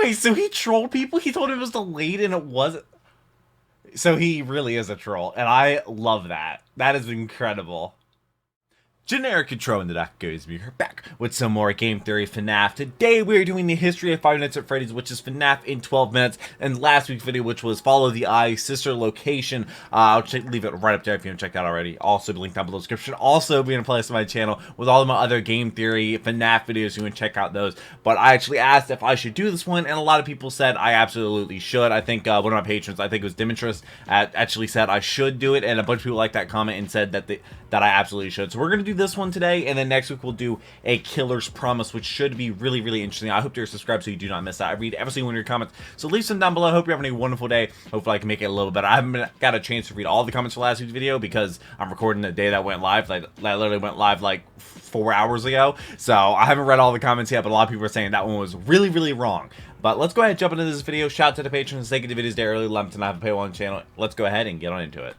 Wait, so he trolled people? He told him it was delayed and it wasn't. So he really is a troll, and I love that. That is incredible. Generic intro into that goes. We're back with some more Game Theory FNAF. Today we're doing the history of Five Nights at Freddy's, which is FNAF in 12 minutes. And last week's video, which was Follow the Eye, Sister Location. I'll leave it right up there if you haven't checked that already. Also, the link down below in the description. Also, be in a playlist on my channel with all of my other Game Theory FNAF videos. You can check out those. But I actually asked if I should do this one, and a lot of people said I absolutely should. I think one of my patrons, I think it was Dimitris, actually said I should do it, and a bunch of people liked that comment and said that I absolutely should. So we're gonna do this one today, and then next week we'll do a Killer's Promise, which should be really, really interesting. I hope you're subscribed so you do not miss that. I read every single one of your comments, so leave some down below. I hope you're having a wonderful day. Hopefully I can make it a little better. I haven't got a chance to read all the comments for last week's video because I'm recording the day that went live. Like, that literally went live like 4 hours ago, so I haven't read all the comments yet, but a lot of people are saying that one was really, really wrong. But let's go ahead and jump into this video. Shout out to the patrons taking the videos day early. Love to not have a paywall on the channel. Let's go ahead and get on into it.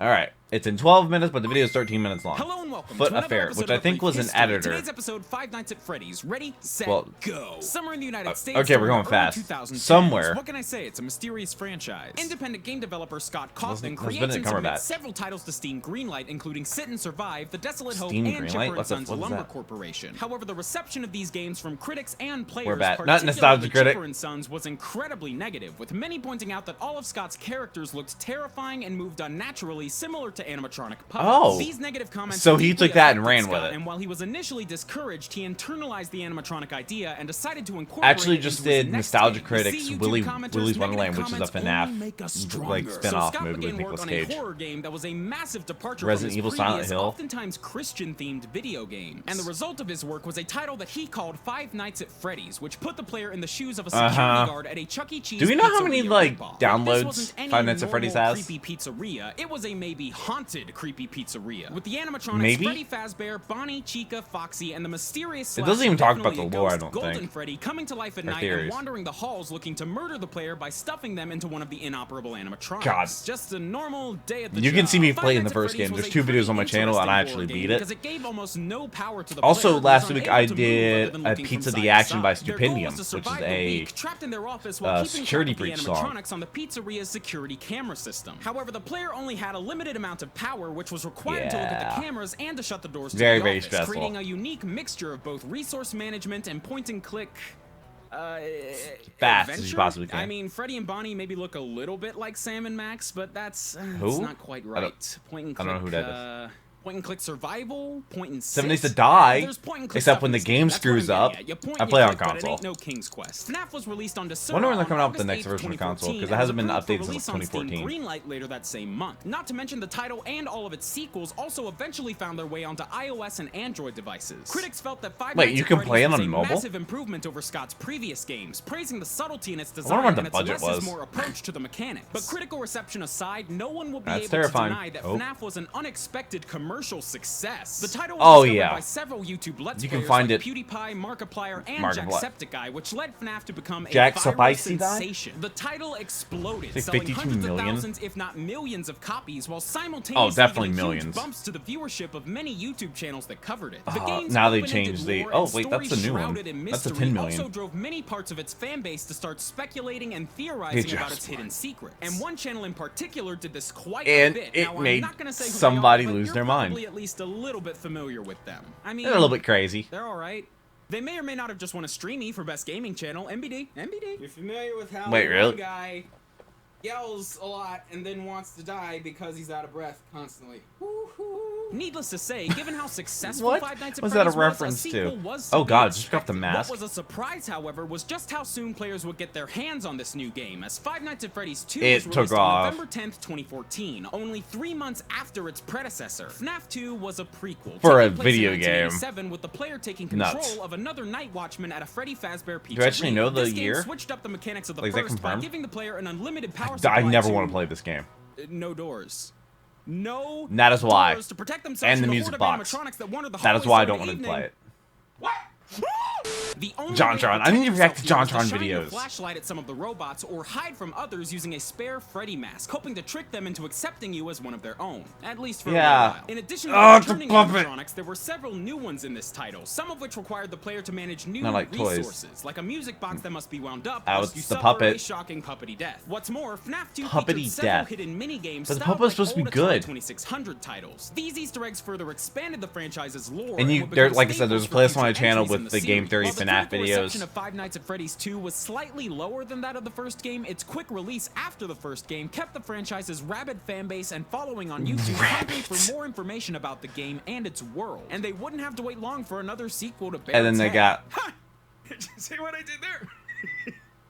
Alright, it's in 12 minutes, but the video is 13 minutes long. Hello and welcome Foot to Affair, which I think was an editor. Today's episode, Five Nights at Freddy's. Ready, set, go. Somewhere in the United States. Okay, we're going fast. Somewhere. What can I say? It's a mysterious franchise. Independent game developer Scott Kaufman Benedict creates and submits Cumberbatch. several titles to Steam Greenlight, including Sit and Survive, The Desolate Hope, Steam and Greenlight? Chipper & Sons What is Lumber that? Corporation. However, the reception of these games from critics and players, We're bad. Not particularly Nostalgia Critic. Chipper & Sons, was incredibly negative, with many pointing out that all of Scott's characters looked terrifying and moved unnaturally, similar to animatronic puppets. Oh. These negative comments So he deeply took that and affected ran with Scott, it. And while he was initially discouraged, he internalized the animatronic idea and decided to incorporate Actually it just into his did next Nostalgia game. Critics See, YouTube Willy's commenters' Wonderland, which is a negative comments only make us FNAF stronger. like spin-off Scott movie with began Nicolas work on Cage. a horror game that was a massive departure Resident from his Evil Silent previous, Hill. oftentimes Christian-themed video games. And the result of his work was a title that he called Five Nights at Freddy's, which put the player in the shoes of a security guard at a Chuck E. Cheese. Do we know how many pizzeria like ripoff. downloads This wasn't any Five Nights at Freddy's normal has? creepy pizzeria. It was a maybe haunted creepy pizzeria with the animatronics Maybe? Freddy Fazbear, Bonnie, Chica, Foxy, and the mysterious It doesn't even talk about definitely the a lore, I ghost don't Golden think. Freddy coming to life at Or night theories. and wandering the halls looking to murder the player by stuffing them into one of the inoperable animatronics. God. Just a normal day at the You can job. see me Five play in the Nights at first Freddy's game. was There's a 2 videos on my pretty channel, and I interesting actually horror beat game it. because it gave almost no power to the Also, player, who last was week unable I to move did other than a looking Piece from of the side to Action by side. Their goal Stupendium, was to which is survive the a week, trapped in their office while keeping security track of breach the song. animatronics on the pizzeria's security camera system. However, the player only had a limited amount of power, which was required to look at the cameras and to shut the doors to Very, the very office, stressful. creating a unique mixture of both resource management and point-and-click Fast as you adventure? possibly can. I mean, Freddy and Bonnie maybe look a little bit like Sam and Max, but that's Who? it's not quite right. Point and I click. don't know who that is. Point and click survival. Point and 7 Days to sit. Die, There's point and click except stuff when in the this game That's what I'm screws getting up. at. You point, I you play on click, but it console. ain't no King's Quest. FNAF was released on December. Wonder when they're coming out with the on next August version of 8th, console, 'cause it 2014, hasn't been and was updated approved since for release on 2014. Steam Greenlight later that same month. Not to mention the title and all of its sequels also eventually found their way onto iOS and Android devices. Critics felt that Five Wait, Nights you at can Freddy's play it was on a mobile? massive improvement over Scott's previous games, praising the subtlety in its wonder design what the and its budget less is was. more approach to the mechanics. But critical reception aside, no one will be That's able terrifying. to deny that Oh. FNAF was an unexpected commercial success. The title was Oh, discovered yeah. by several YouTube Let's You can Players find like it- PewDiePie, Markiplier, and Markiplier. Jacksepticeye, which led FNAF to become a Jack viral Spicy Guy? sensation. The title exploded, Say selling 52 hundreds million? of thousands, if not millions, of copies, while simultaneously Oh, definitely giving huge millions. bumps to the viewership of many YouTube channels that covered it. The Uh, game's now they open-ended changed the- lore oh, and wait, that's story the new one. shrouded in That's the mystery 10 million. also drove many parts of its fan base to start speculating and theorizing It about just its hidden secrets. And one channel in particular did this quite And a bit. it Now, I'm made not gonna say who somebody they are, but lose you're their mind. probably at least a little bit familiar with them. I mean, They're a little bit crazy. they're all right. They may or may not have just won a Streamy for Best Gaming Channel. MBD. You're familiar with how Wait, really? one guy yells a lot and then wants to die because he's out of breath constantly. Needless to say, given how successful What Five Nights at was that a Freddy's reference a sequel to? was Oh to be God, just got the expected. mask. What was a surprise, however, was just how soon players would get their hands on this new game, as Five Nights at Freddy's 2 It was took released on off. November 10th, 2014, only 3 months after its predecessor. FNAF 2 was a prequel For a taking place in video game. 1987, with the player taking control Nuts. of another night watchman at a Freddy Fazbear pizzeria. Do you actually know the This game year? switched up the mechanics of the Like, is that first by confirmed? giving the player an unlimited power I supply never to- want to play this game. No doors. No And that is why. doors to protect themselves And the from music horde of box. animatronics that wander the That is hallways why I during don't the want to play evening. it. What? The only JonTron. way to I need to protect react to yourself here JonTron was shine your videos. flashlight at some of the robots or hide from others using a spare Freddy mask, hoping to trick them into accepting you as one of their own, at least for a while. In addition to it's a returning puppet. animatronics, there were several new ones in this title, some of which required the player to manage new Not like toys. resources, like a music box that must be wound up, Oh, lest it's you the suffer puppet. a shocking puppety death. What's more, FNAF 2 Puppety featured several death. hidden mini-games But the styled puppet was like supposed to be old good. Atari 2600 titles. These Easter eggs further expanded the franchise's lore, And you, would there, become like I said, there's a staples playlist for on my future channel entries in with the Game series. Theory While the FNAF critical reception videos. of Five Nights at Freddy's 2 was slightly lower than that of the first game, its quick release after the first game kept the franchise's rabid fan base and following on YouTube hungry for more information about the game and its world. And they wouldn't have to wait long for another sequel to bear And then its they head. got Ha! See what I did there?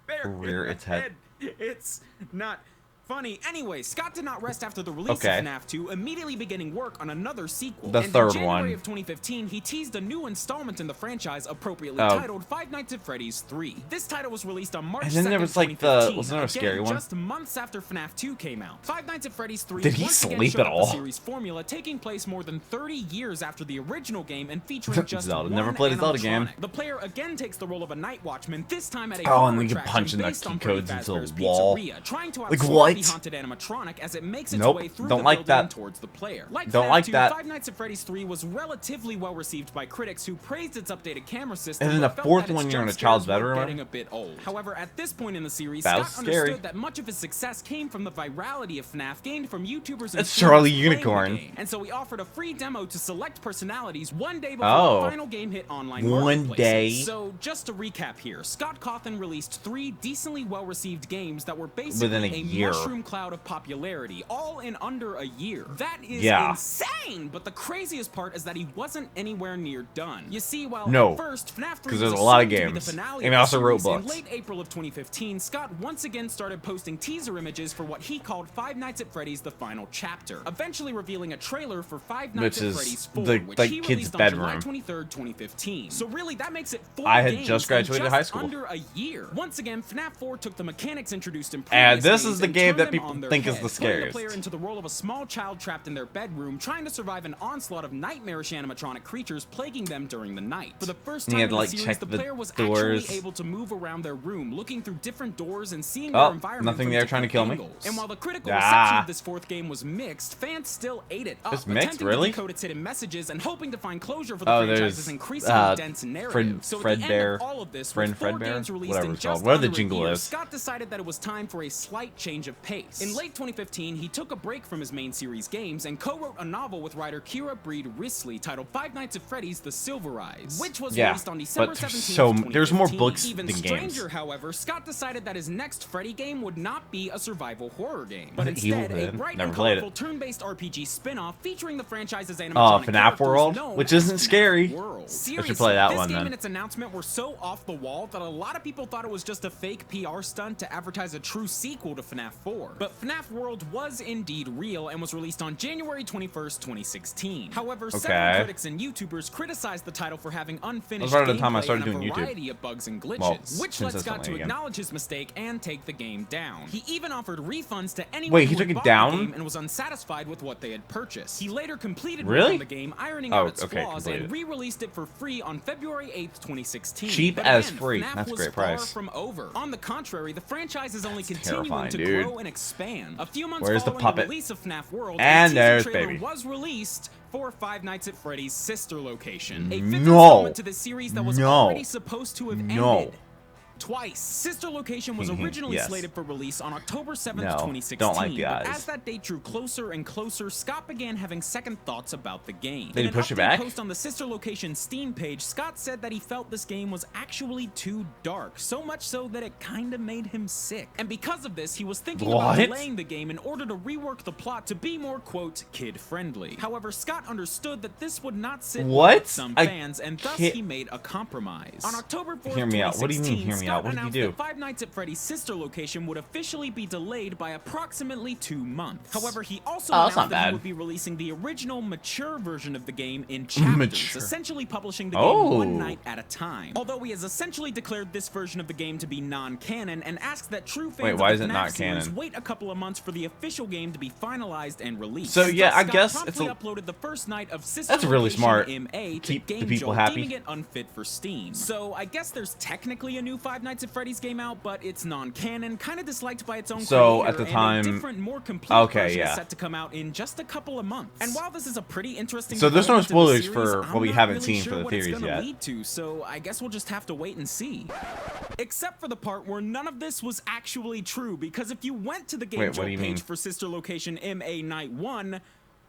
There. rear its head. It's not funny. Anyway, Scott did not rest after the release Okay. of FNAF 2, immediately beginning work on another sequel. The And third in January one. of 2015, he teased a new installment in the franchise appropriately Oh. titled Five Nights at Freddy's 3. This title was released on March And then 2nd, there was, like, the- 2015, wasn't there a scary again, one? just months after FNAF 2 came out. Five Nights at Freddy's 3 Did he once again sleep showed at up all? the series formula, taking place more than 30 years after the original game and featuring just Zelda. one Never played a Zelda game. animatronic. The player again takes the role of a night watchman, this time at a Oh, horror and then you attraction punch in the based on key Freddy codes into the Fazbear's wall. Pizzeria, trying to Like, outsmart what? the haunted animatronic as it makes its Nope, way through don't the like building that. and towards the player. Like Don't FNAF like 2, that. Five Nights at Freddy's 3 was relatively well received by critics who praised its updated camera system. And then but the felt fourth that its one, you're in jump a child's scares were bedroom. getting a bit old. However, at this point in the series, That Scott was scary. understood that much of his success came from the virality of FNAF gained from YouTubers and That's streamers Charlie playing the Unicorn. game. And so he offered a free demo to select personalities one day before Oh. the final game hit online One marketplaces. day. So just to recap here, Scott Cawthon released 3 decently well-received games that were basically Within a year. mushroom cloud of popularity, all in under a year. That is Yeah. insane! But the craziest part is that he wasn't anywhere near done. You see, while No, at first FNAF 3 'cause was there's a lot of assumed to be games. the finale And he of the also wrote series, books. in late April of 2015, Scott once again started posting teaser images for what he called Five Nights at Freddy's: The Final Chapter, eventually revealing a trailer for Five Nights Which at is Freddy's 4, the, which like, he kid's released on bedroom. July 23rd, 2015. So really, that makes it 4 I had games just graduated in high school. under a year. Once again, FNAF 4 took the mechanics introduced in And previous this games is the and game turned that them people on their think is head, the putting scariest. the player into the role of a small child trapped in their bedroom, trying to survive an onslaught of nightmarish animatronic creatures plaguing them during the night. For the first And time you in had to, the like, series, check the the player was doors. actually able to move around their room, looking through different doors and seeing Oh, their environment nothing from there trying to different kill me. angles. And while the critical Ah. reception of this 4th game was mixed, fans still ate it up, It's mixed, attempting really? to decode its hidden messages and hoping to find closure for the Oh, franchise's there's increasingly dense narrative. So at the end Fredbear, of all of this, Friend with 4 Fredbear? games released Whatever in it's just called. Whatever the under a jingle year, is. Scott decided that it was time for a slight change of pace. In late 2015, he took a break from his main series games and co-wrote a novel with writer Kira Breed Risley titled Five Nights at Freddy's: The Silver Eyes, which was Yeah, released on December but 17th, there's more 2015. books Even than games. stranger, however, Scott decided that his next Freddy game would not be a survival horror game, but Evil instead a Dead. bright Never and played it. colorful turn-based RPG spin-off featuring the franchise's animatronic FNAF characters World, known which as isn't FNAF scary. World. I Seriously, should play that this one game then. and its announcement were so off the wall that a lot of people thought it was just a fake PR stunt to advertise a true sequel to FNAF 4. But FNAF World was indeed real and was released on January 21st, 2016. However, several critics and YouTubers criticized the title for having unfinished right around the time I gameplay started and a doing YouTube. variety of bugs and glitches, Well, which led Scott to consistently again. acknowledge his mistake and take the game down. He even offered refunds to anyone Wait, he who took had it bought down? the game and was unsatisfied with what they had purchased. He later completed work Really? on the game, ironing Oh, out its okay, flaws, completed. and re-released it for free on February 8th, 2016. Cheap But as again, free. FNAF That's a was great far price. from over. On the contrary, the franchise is only That's continuing terrifying, to dude. grow and expand. A few months Where's the following puppet? release of FNAF World, And a there's teaser trailer baby. was released for Five Nights at Freddy's sister location. A fifth No. installment to this series that was No. already supposed to have No. ended. Twice. Sister Location was originally Yes. slated for release on October 7th, No, 2016. don't like the but eyes. as that date drew closer and closer, Scott began having second thoughts about the game. Did he In an push it update back? post on the Sister Location Steam page, Scott said that he felt this game was actually too dark, so much so that it kinda made him sick. And because of this, he was thinking about What? delaying the game in order to rework the plot to be more, quote, kid-friendly. However, Scott understood that this would not sit well What? with some I fans, and thus can't- he made a compromise. On October 4th, Hear me out. What do you mean, 2016, hear me out. What did he do? That Five Nights at Freddy's sister location would officially be delayed by approximately 2 months. However, he also announced that he would be releasing the original mature version of the game in chapters, essentially publishing the game one night at a time. Although he has essentially declared this version of the game to be non-canon and asks that true fans of the FNAF series wait a couple of months for the official game to be finalized and released. So yeah, I guess it's uploaded the first night of sister that's really smart. MA Keep to the people happy. Deeming it unfit for Steam. So I guess there's technically a new Five Nights at Freddy's game out, but it's non-canon, kind of disliked by its own so creator, at the time, and a different, more complete version is set to come out in just a couple of months. And while this is a pretty interesting, so there's no spoilers series, for what we haven't really seen for the theories yet. Lead to, so I guess we'll just have to wait and see. Except for the part where none of this was actually true, because if you went to the game page for sister location MA Night 1,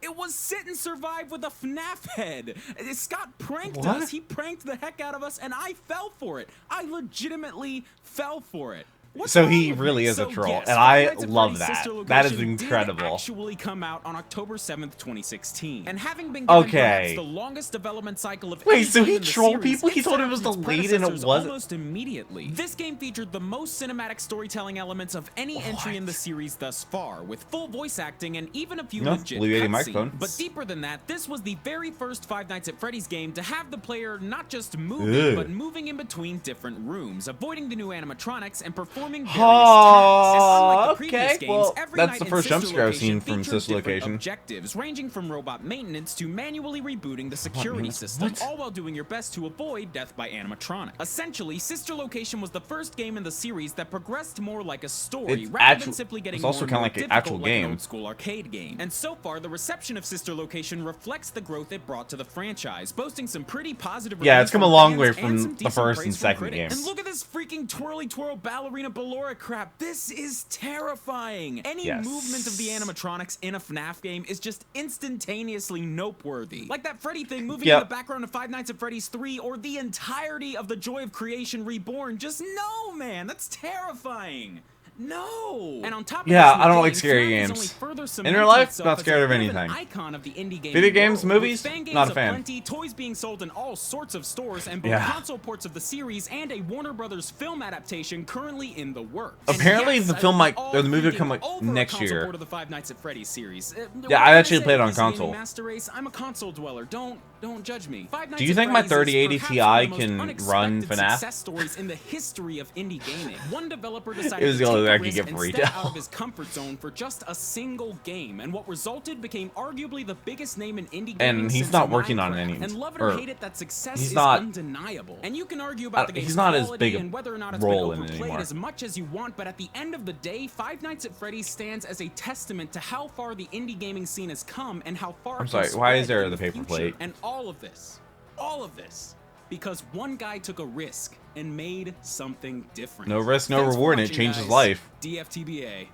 it was Sit and Survive with a FNAF head. Scott pranked us. He pranked the heck out of us, and I fell for it. I legitimately fell for it. So he really is a troll, and I love that. That is incredible. Actually come out on October 7th, 2016. And having been given perhaps the longest development cycle of Wait, so he trolled people? He told it was delayed and it wasn't? Almost immediately. This game featured the most cinematic storytelling elements of any entry in the series thus far, with full voice acting and even a few legit cutscenes. But deeper than that, this was the very first Five Nights at Freddy's game to have the player not just moving, but moving in between different rooms, avoiding the new animatronics and performing various tasks. And unlike the previous games, every that's night the first jump scare I've seen from features Sister different Location. Objectives ranging from robot maintenance to manually rebooting the security system, all while doing your best to avoid death by animatronic. Essentially, Sister Location was the first game in the series that progressed more like a story rather than simply getting more and more difficult like an old school arcade game. And so far, the reception of Sister Location reflects the growth it brought to the franchise, boasting some pretty positive reviews. Yeah, it's come a long way from the first and second games. And look at this freaking twirly twirl ballerina Ballora crap. This is terrifying. Any movement of the animatronics in a FNAF game is just instantaneously noteworthy. Like that Freddy thing moving in the background of Five Nights at Freddy's 3 or the entirety of the Joy of Creation Reborn. Just no, man. That's terrifying. No. And on top of this, I don't like scary games. In real life, not scared of anything. Icon of the indie game video games, world, movies, games not a fan. Plenty, toys being sold in all sorts of stores, and both console ports of the series and a Warner Brothers film adaptation currently in the works. Apparently, the film or the movie will come next year. Of the Five Nights at Freddy's series. Yeah, I actually played it on console. Master Race, I'm a console dweller. Don't judge me. Do you think my 3080 Ti can run FNAF? Success stories in the history of indie gaming. One developer decided it was the to only way I take could a get risk free and step out of his comfort zone for just a single game, and what resulted became arguably the biggest name in indie gaming. And he's not working on it anymore. And love it or hate it, that success is not undeniable. And you can argue about the game's he's not quality as big and whether or not it's been overplayed as much as you want, but at the end of the day, Five Nights at Freddy's stands as a testament to how far the indie gaming scene has come and how far. I'm sorry, why is there the paper plate? And all of this, because one guy took a risk and made something different. No risk, no reward, and it changed his life. DFTBA.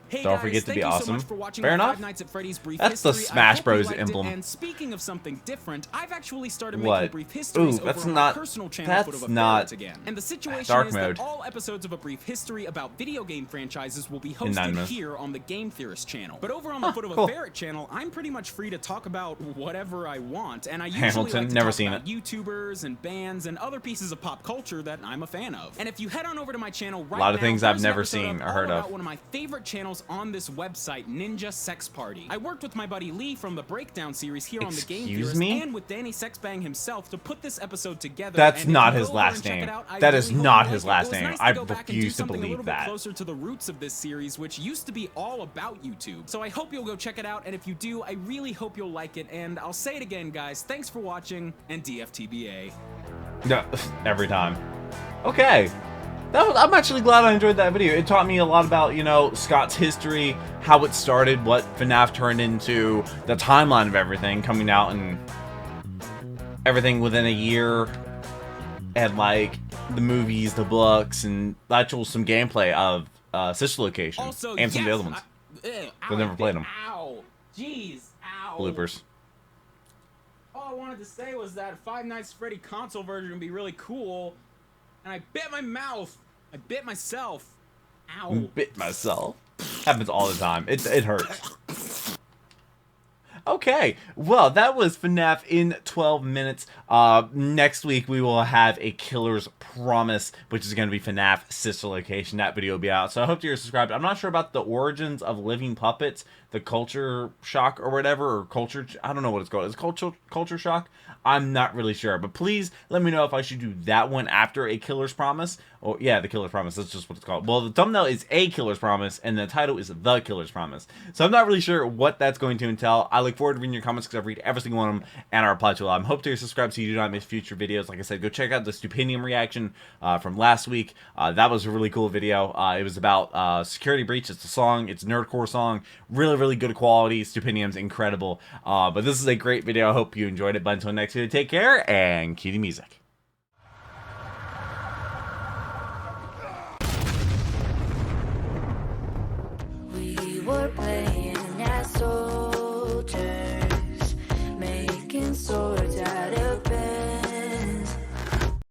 Hey Don't guys, forget to be thank you awesome. So much for watching Fair enough. Five Nights at Freddy's Brief That's the History. Smash Bros. Emblem. And speaking of something different, I've actually started making brief histories that's over on not, my personal channel that's Foot of not again. And the situation dark is mode. that all episodes of A Brief History about video game franchises will be hosted here on the Game Theorist channel. But over on the Foot of a Ferret channel, I'm pretty much free to talk about whatever I want, and I usually like to never talk seen about YouTubers and bands and other pieces of pop culture that I'm a fan of. And if you head on over to my channel right now, a lot of things I've never there's an seen episode or heard all of. about one of my favorite channels on this website, Ninja Sex Party. I worked with my buddy Lee from the Breakdown series here on the Game Theorist and with Danny Sexbang himself to put this episode together. That's not his last name. That is not his last name. I refuse to believe that. Closer to the roots of this series, which used to be all about YouTube. So I hope you'll go check it out, and if you do, I really hope you'll like it. And I'll say it again, guys. Thanks for watching, and DFTBA. No, every time. Okay. I'm actually glad I enjoyed that video. It taught me a lot about, you know, Scott's history, how it started, what FNAF turned into, the timeline of everything coming out, and everything within a year, and like the movies, the books, and actual some gameplay of Sister Location also, and some of the other ones. I've never played them. Ow! Jeez! Ow! Bloopers. All I wanted to say was that Five Nights at Freddy console version would be really cool. And I bit my mouth. I bit myself. Ow. Bit myself. Happens all the time. It hurts. Okay, well, that was FNAF in 12 minutes. Next week we will have a Killer's Promise, which is going to be FNAF Sister Location. That video will be out, so I hope you're subscribed. I'm not sure about the origins of living puppets, the culture shock or whatever, or culture, I don't know what it's called. Is it culture shock? I'm not really sure, but please let me know if I should do that one after a Killer's Promise. Oh, yeah, the Killer's Promise, that's just what it's called. Well, the thumbnail is a Killer's Promise, and the title is The Killer's Promise. So I'm not really sure what that's going to entail. I look forward to reading your comments because I read every single one of them, and I reply to a lot. I hope you're subscribed so you do not miss future videos. Like I said, go check out the Stupendium reaction from last week. That was a really cool video. It was about Security Breach. It's a song. It's a nerdcore song. Really, really good quality. Stupendium's incredible. But this is a great video. I hope you enjoyed it. But until next video, take care, and cue the music. We were playing